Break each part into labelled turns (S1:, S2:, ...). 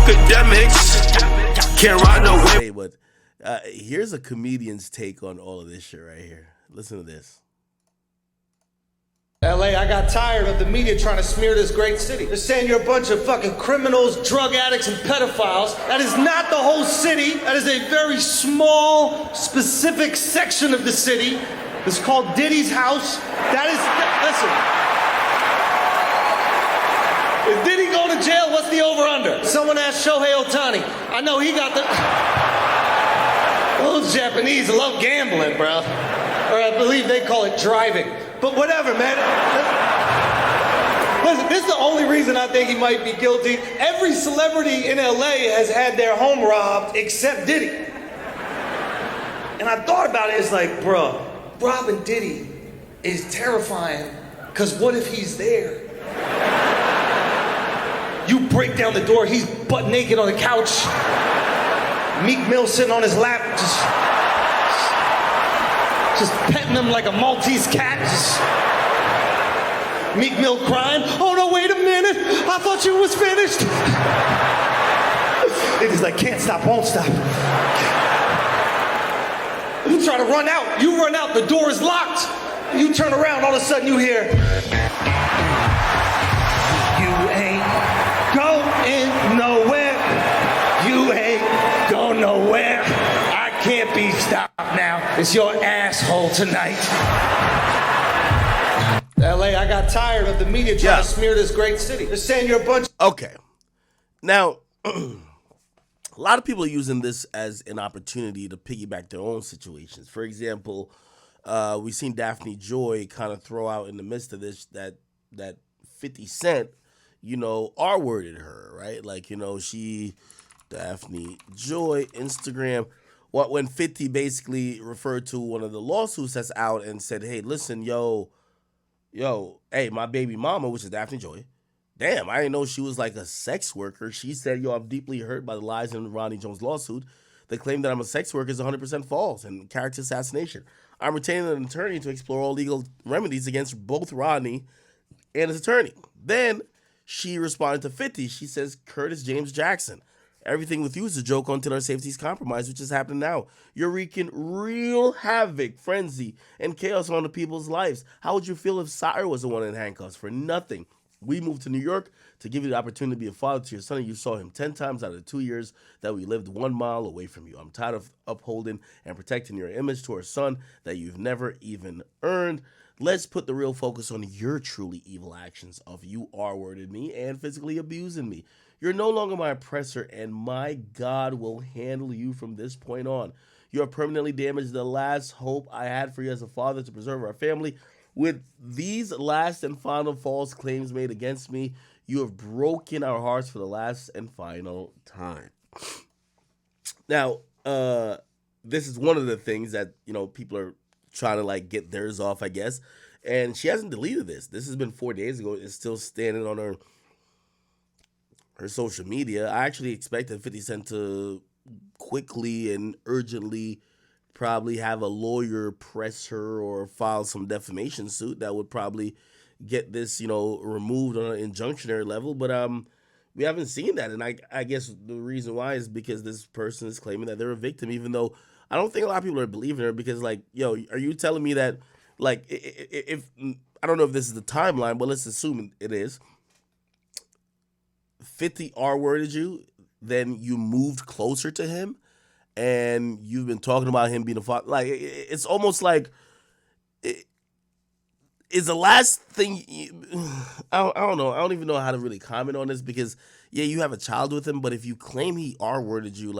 S1: Akademiks can't ride no way.
S2: Hey, but here's a comedian's take on all of this shit right here. Listen to this.
S3: LA, I got tired of the media trying to smear this great city. They're saying you're a bunch of fucking criminals, drug addicts, and pedophiles. That is not the whole city. That is a very small, specific section of the city. It's called Diddy's house. That is, listen. If Diddy go to jail, what's the over-under? Someone asked Shohei Ohtani. I know he got the... Those Japanese love gambling, bro. Or I believe they call it driving. But whatever, man. Listen, this is the only reason I think he might be guilty. Every celebrity in LA has had their home robbed except Diddy. And I thought about it, it's like, bro, robbing Diddy is terrifying, because what if he's there? You break down the door, he's butt naked on the couch. Meek Mill sitting on his lap, just petting him like a Maltese cat. Meek Mill crying. Oh no, wait a minute. I thought you was finished. It is like, can't stop, won't stop. You try to run out. You run out, the door is locked. You turn around, all of a sudden you hear, you ain't going nowhere. You ain't going nowhere. I can't be stopped now. It's your asshole tonight. LA, I got tired of the media trying to smear this great city. They're saying you're a bunch.
S2: Okay. Now, a lot of people are using this as an opportunity to piggyback their own situations. For example, we've seen Daphne Joy kind of throw out in the midst of this that 50 Cent, R-worded her, right? Like, Daphne Joy, Instagram. When 50 basically referred to one of the lawsuits that's out and said, hey, listen, yo, hey, my baby mama, which is Daphne Joy, damn, I didn't know she was like a sex worker. She said, yo, I'm deeply hurt by the lies in Ronnie Jones' lawsuit. The claim that I'm a sex worker is 100% false and character assassination. I'm retaining an attorney to explore all legal remedies against both Rodney and his attorney. Then she responded to 50. She says, Curtis James Jackson, everything with you is a joke until our safety is compromised, which is happening now. You're wreaking real havoc, frenzy, and chaos on the people's lives. How would you feel if Sire was the one in handcuffs for nothing? We moved to New York to give you the opportunity to be a father to your son, and you saw him 10 times out of the 2 years that we lived 1 mile away from you. I'm tired of upholding and protecting your image to our son that you've never even earned. Let's put the real focus on your truly evil actions of you R-worded me and physically abusing me. You're no longer my oppressor, and my God will handle you from this point on. You have permanently damaged the last hope I had for you as a father to preserve our family. With these last and final false claims made against me, you have broken our hearts for the last and final time. Now, this is one of the things that, people are trying to get theirs off, I guess. And she hasn't deleted this. This has been 4 days ago. It's still standing on her social media. I actually expected 50 Cent to quickly and urgently probably have a lawyer press her or file some defamation suit that would probably get this, removed on an injunctionary level. But we haven't seen that. And I guess the reason why is because this person is claiming that they're a victim, even though I don't think a lot of people are believing her, because are you telling me that, if I don't know if this is the timeline, but let's assume it is, 50 R-worded you, then you moved closer to him, and you've been talking about him being a father. It's almost like is the last thing. I don't know. I don't even know how to really comment on this, because you have a child with him, but if you claim he R-worded you,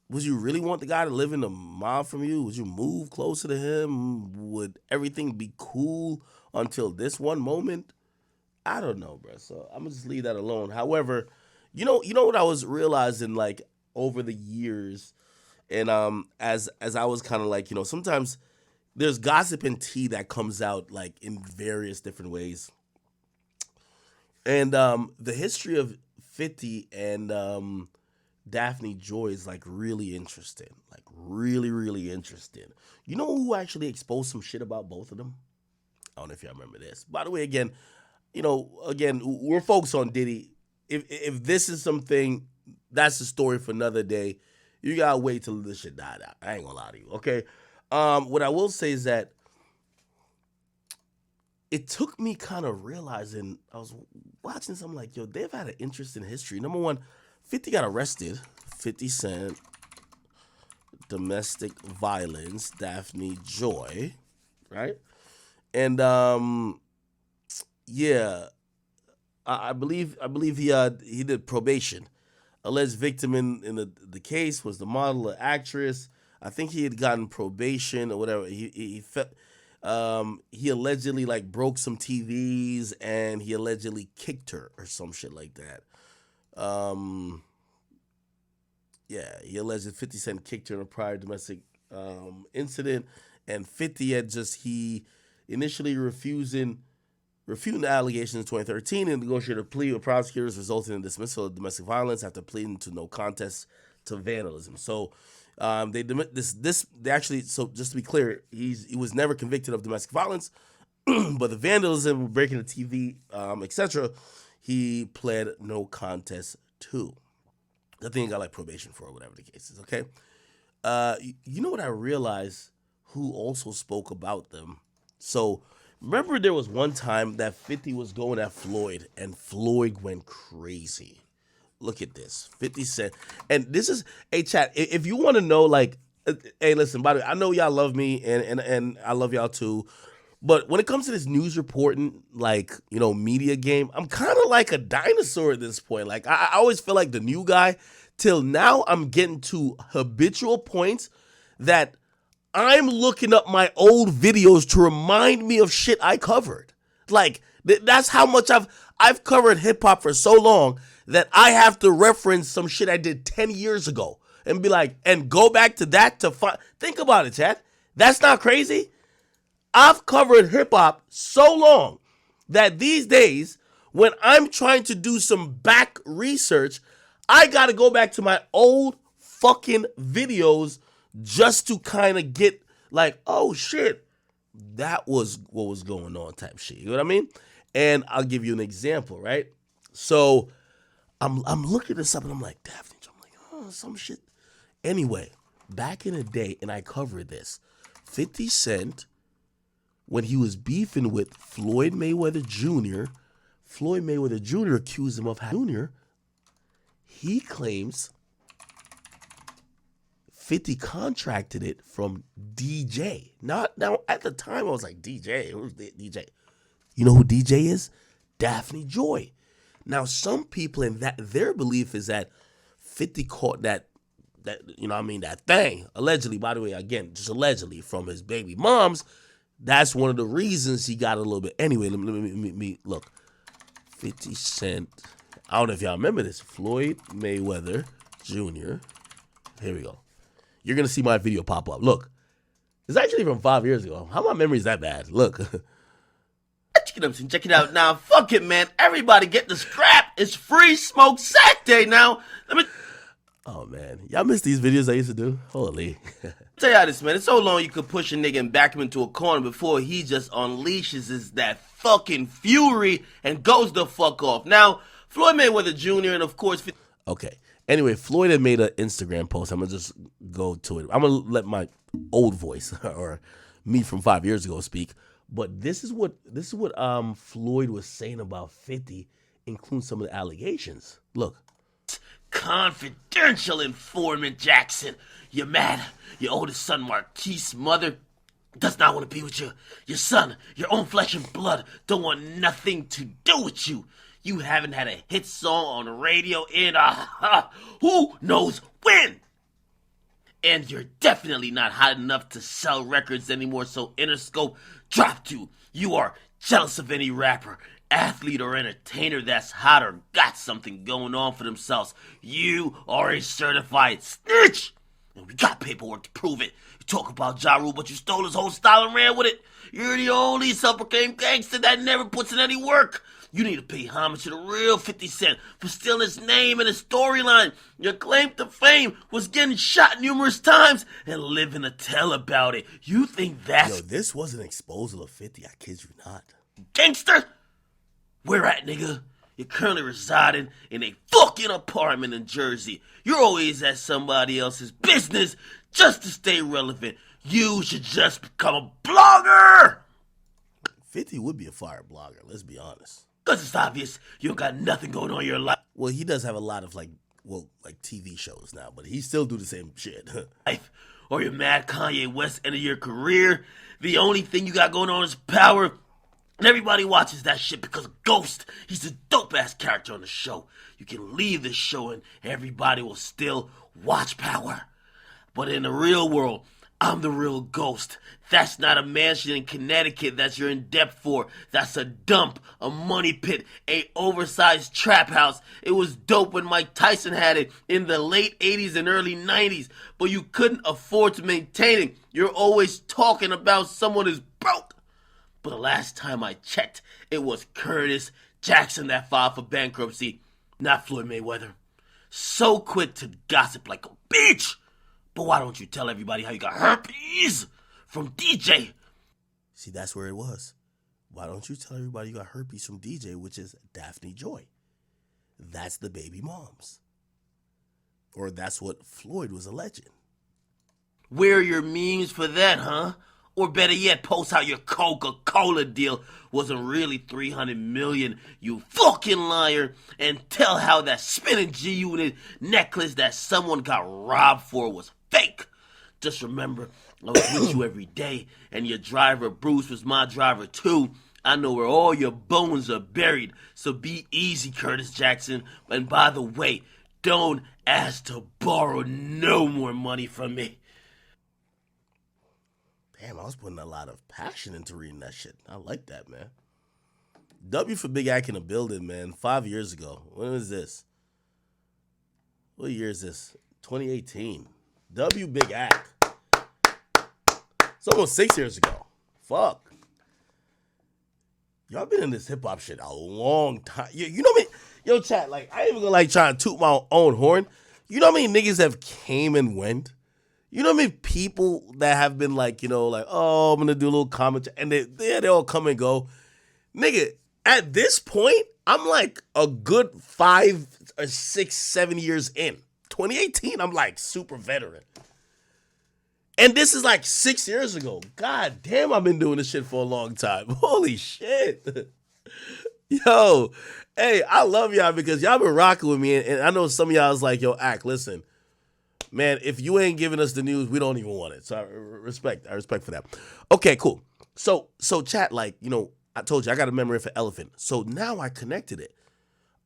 S2: would you really want the guy to live in a mile from you? Would you move closer to him? Would everything be cool until this one moment? I don't know, bro. So I'm gonna just leave that alone. However, you know what I was realizing over the years, and as I was kind of sometimes there's gossip and tea that comes out in various different ways, and the history of 50 and Daphne Joy is really interesting, really, really interesting. You know who actually exposed some shit about both of them? I don't know if y'all remember this. By the way, again, we're focused on Diddy. if this is something, that's a story for another day. You gotta wait till this shit died out. I ain't gonna lie to you, okay? What I will say is that it took me kind of realizing, I was watching something like, yo, they've had an interesting history. Number one, 50 got arrested. 50 Cent, domestic violence, Daphne Joy, right? And yeah, I believe he did probation. Alleged victim in the case was the model, or actress. I think he had gotten probation or whatever. He allegedly like broke some TVs and he allegedly kicked her or some shit like that. Yeah, he alleged 50 Cent kicked her in a prior domestic incident, and 50 had he initially refuting the allegations in 2013 and negotiated a plea with prosecutors, resulting in dismissal of domestic violence after pleading to no contest to vandalism. So they actually, so just to be clear, he was never convicted of domestic violence, but the vandalism, breaking the TV, etc., he pled no contest to. I think he got like probation for, or whatever the case is. Okay, you know what I realized? Who also spoke about them? So remember, there was one time that 50 was going at Floyd, and Floyd went crazy. Look at this, 50 Cent, and this is chat. If you want to know, like, hey, listen. By the way, I know y'all love me, and I love y'all too. But when it comes to this news reporting, like, you know, media game, I'm kind of like a dinosaur at this point. Like, I always feel like the new guy. Till now, I'm getting to habitual points that I'm looking up my old videos to remind me of shit I covered. Like, that's how much I've covered hip-hop for so long that I have to reference some shit I did 10 years ago and be like, and go back to that to find. Think about it, chat. That's not crazy. I've covered hip-hop so long that these days, when I'm trying to do some back research, I got to go back to my old fucking videos just to kind of get like, oh shit, that was what was going on type shit. You know what I mean? And I'll give you an example, right? So I'm looking this up and I'm like, Daphne, I'm like, oh, some shit. Anyway, back in the day, and I covered this, 50 Cent, when he was beefing with Floyd Mayweather Jr., Floyd Mayweather Jr. accused him of Jr., he claims 50 contracted it from DJ. Now, at the time, I was like, DJ? Who's the DJ? You know who DJ is? Daphne Joy. Now, some people in that, their belief is that 50 caught that you know what I mean, that thing, allegedly, by the way, again, just allegedly, from his baby moms. That's one of the reasons he got a little bit. Anyway, let me look. 50 Cent. I don't know if y'all remember this. Floyd Mayweather Jr. Here we go. You're going to see my video pop up. Look. It's actually from 5 years ago. How my memory's that bad? Look.
S4: Check it out now. Fuck it, man. Everybody get the scrap. It's free smoke sack day now. Let me
S2: Oh, man. Y'all miss these videos I used to do? Holy.
S4: tell you how this, man. It's so long you could push a nigga and back him into a corner before he just unleashes that fucking fury and goes the fuck off. Now, Floyd Mayweather Jr. and, of course...
S2: Okay. Anyway, Floyd had made an Instagram post. I'm going to just go to it. I'm going to let my old voice, or me from 5 years ago, speak. But this is what Floyd was saying about 50, including some of the allegations. Look.
S4: Confidential informant Jackson. You're mad. Your oldest son Marquise's mother does not want to be with you. Your son, your own flesh and blood, don't want nothing to do with you. You haven't had a hit song on radio in who knows when. And you're definitely not hot enough to sell records anymore, so Interscope dropped you. You are jealous of any rapper, athlete, or entertainer that's hot or got something going on for themselves. You are a certified snitch. And we got paperwork to prove it. You talk about Ja Rule, but you stole his whole style and ran with it. You're the only self-proclaimed gangster that never puts in any work. You need to pay homage to the real 50 Cent for stealing his name and his storyline. Your claim to fame was getting shot numerous times and living to tell about it. You think that's...
S2: Yo, this was an exposal of 50. I kid you not.
S4: Gangster? Where at, nigga? You're currently residing in a fucking apartment in Jersey. You're always at somebody else's business just to stay relevant. You should just become a blogger.
S2: 50 would be a fire blogger, let's be honest.
S4: Because it's obvious you don't got nothing going on in your life.
S2: Well, he does have a lot of like TV shows now, but he still do the same shit.
S4: Or you're mad Kanye West end of your career. The only thing you got going on is power. And everybody watches that shit because of Ghost. He's a dope-ass character on the show. You can leave the show and everybody will still watch Power. But in the real world, I'm the real Ghost. That's not a mansion in Connecticut that you're in debt for. That's a dump, a money pit, a oversized trap house. It was dope when Mike Tyson had it in the late 80s and early 90s, but you couldn't afford to maintain it. You're always talking about someone who's broke. But the last time I checked, it was Curtis Jackson that filed for bankruptcy, not Floyd Mayweather. So quick to gossip like a bitch. But why don't you tell everybody how you got herpes from DJ?
S2: See, that's where it was. Why don't you tell everybody you got herpes from DJ, which is Daphne Joy? That's the baby moms. Or that's what Floyd was alleging.
S4: Where are your memes for that, huh? Or better yet, post how your Coca-Cola deal wasn't really $300 million, you fucking liar, and tell how that spinning G-Unit necklace that someone got robbed for was fake. Just remember, I was with you every day, and your driver, Bruce, was my driver too. I know where all your bones are buried, so be easy, Curtis Jackson. And by the way, don't ask to borrow no more money from me.
S2: Damn, I was putting a lot of passion into reading that shit. I like that, man. W for Big Ack in the building, man. 5 years ago. When was this? What year is this? 2018. W Big Ack. It's almost 6 years ago. Fuck. Y'all been in this hip-hop shit a long time. You know what I mean? Yo, chat, like, I ain't even gonna like try to toot my own horn. You know how many niggas have came and went? You know what I mean? People that have been like, you know, like, oh, I'm going to do a little comment. And they all come and go. Nigga, at this point, I'm like a good 5 or 6, 7 years in. 2018, I'm like super veteran. And this is like 6 years ago. God damn, I've been doing this shit for a long time. Holy shit. Yo, hey, I love y'all because y'all been rocking with me. And I know some of y'all is like, yo, Ack, listen. Man, if you ain't giving us the news, we don't even want it. So I respect for that. Okay, cool. So chat, like, you know, I told you I got a memory for elephant. So now I connected it.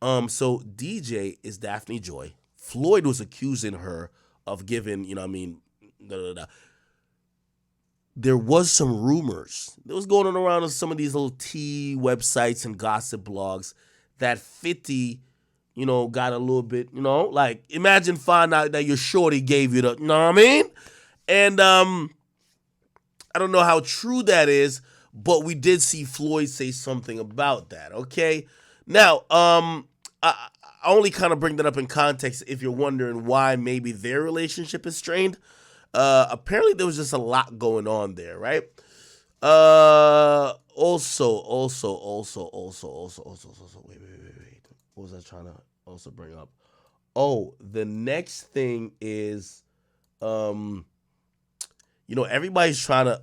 S2: So DJ is Daphne Joy. Floyd was accusing her of giving, you know what I mean, There was some rumors that was going on around on some of these little tea websites and gossip blogs that 50 you know, got a little bit, you know, like imagine find out that your shorty gave you the, you know what I mean? And I don't know how true that is, but we did see Floyd say something about that, okay? Now, I only kind of bring that up in context if you're wondering why maybe their relationship is strained. Apparently there was just a lot going on there, right? Also, wait. What was I trying to also bring up? Oh, the next thing is, you know, everybody's trying to